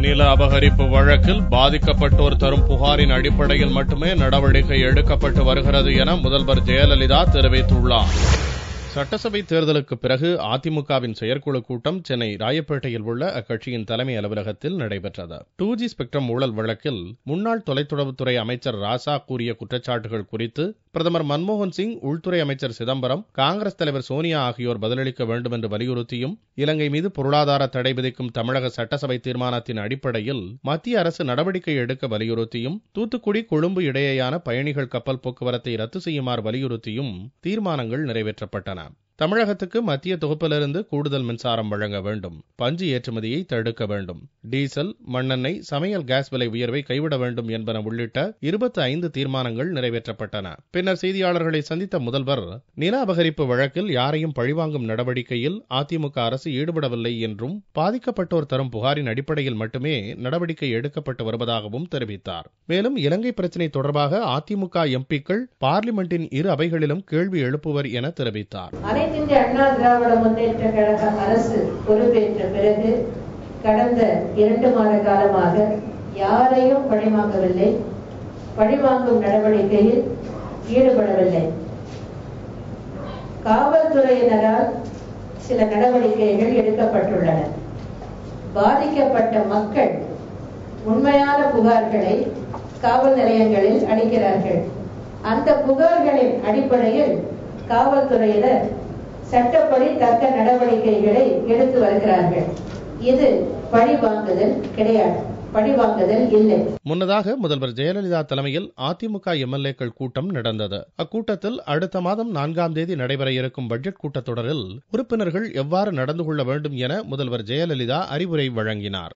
நில அபகரிப்பு வழக்கில் பாதிக்கப்பட்டோர் தரும் புகாரின் அடிப்படையில் மட்டுமே நடவடிக்கை எடுக்கப்பட்டு வருகிறது என முதல்வர் ஜெயலலிதா தெரிவித்துள்ளார். சட்டசபை தேர்தலுக்கு பிறகு அதிமுகவின் செயற்குழு கூட்டம் சென்னை ராயப்பேட்டையில் உள்ள அக்கட்சியின் தலைமை அலுவலகத்தில் நடைபெற்றது. 2G ஸ்பெக்ட்ரம் ஊழல் வழக்கில் முன்னாள் தொலைத்தொடர்புத்துறை அமைச்சர் ராசா கூறிய குற்றச்சாட்டுகள் குறித்து பிரதமர் மன்மோகன் சிங், உள்துறை அமைச்சர் சிதம்பரம், காங்கிரஸ் தலைவர் சோனியா ஆகியோர் பதிலளிக்க வேண்டும் என்று வலியுறுத்தியும், இலங்கை மீது பொருளாதார தடை விதிக்கும் தமிழக சட்டசபை தீர்மானத்தின் அடிப்படையில் மத்திய அரசு நடவடிக்கை எடுக்க வலியுறுத்தியும், தூத்துக்குடி கொழும்பு இடையேயான பயணிகள் கப்பல் போக்குவரத்தை ரத்து செய்யுமாறு வலியுறுத்தியும் தீர்மானங்கள் நிறைவேற்றப்பட்டன. தமிழகத்துக்கு மத்திய தொகுப்பிலிருந்து கூடுதல் மின்சாரம் வழங்க வேண்டும், பஞ்சு ஏற்றுமதியை தடுக்க வேண்டும், டீசல், மண்ணெண்ணெய், சமையல் கேஸ் விலை உயர்வை கைவிட வேண்டும் என்பன உள்ளிட்ட 25 தீர்மானங்கள் நிறைவேற்றப்பட்டன. பின்னர் செய்தியாளர்களை சந்தித்த முதல்வர், நில அபகரிப்பு வழக்கில் யாரையும் பழிவாங்கும் நடவடிக்கையில் அதிமுக அரசு ஈடுபடவில்லை என்றும், பாதிக்கப்பட்டோர் தரும் புகாரின் அடிப்படையில் மட்டுமே நடவடிக்கை எடுக்கப்பட்டு வருவதாகவும் தெரிவித்தார். மேலும் இலங்கை பிரச்சினை தொடர்பாக அதிமுக எம்பிக்கள் பார்லிமெண்டின் இரு அவைகளிலும் கேள்வி எழுப்புவர் என தெரிவித்தார். இந்திய அண்ணா திராவிட முன்னேற்ற கழக அரசு பொறுப்பேற்ற பிறகு கடந்த 2 மாத காலமாக யாரையும் பழிவாங்கவில்லை, பழிவாங்கும் நடவடிக்கையில் ஈடுபடவில்லை. காவல்துறையினரால் சில நடவடிக்கைகள் எடுக்கப்பட்டுள்ளன. பாதிக்கப்பட்ட மக்கள் உண்மையான புகார்களை காவல் நிலையங்களில் அளிக்கிறார்கள். அந்த புகார்களின் அடிப்படையில் காவல்துறையினர் சட்டப்படி தக்க நடவடிக்கைகளை எடுத்து வருகிறார்கள். இது பழிவாங்குதல் கிடையாது, பழிவாங்குதல் இல்லை. முன்னதாக முதல்வர் ஜெயலலிதா தலைமையில் அதிமுக எம்எல்ஏக்கள் கூட்டம் நடந்தது. அக்கூட்டத்தில் அடுத்த மாதம் 4ஆம் தேதி நடைபெற இருக்கும் பட்ஜெட் கூட்டத்தொடரில் உறுப்பினர்கள் எவ்வாறு நடந்து கொள்ள வேண்டும் என முதல்வர் ஜெயலலிதா அறிவுரை வழங்கினார்.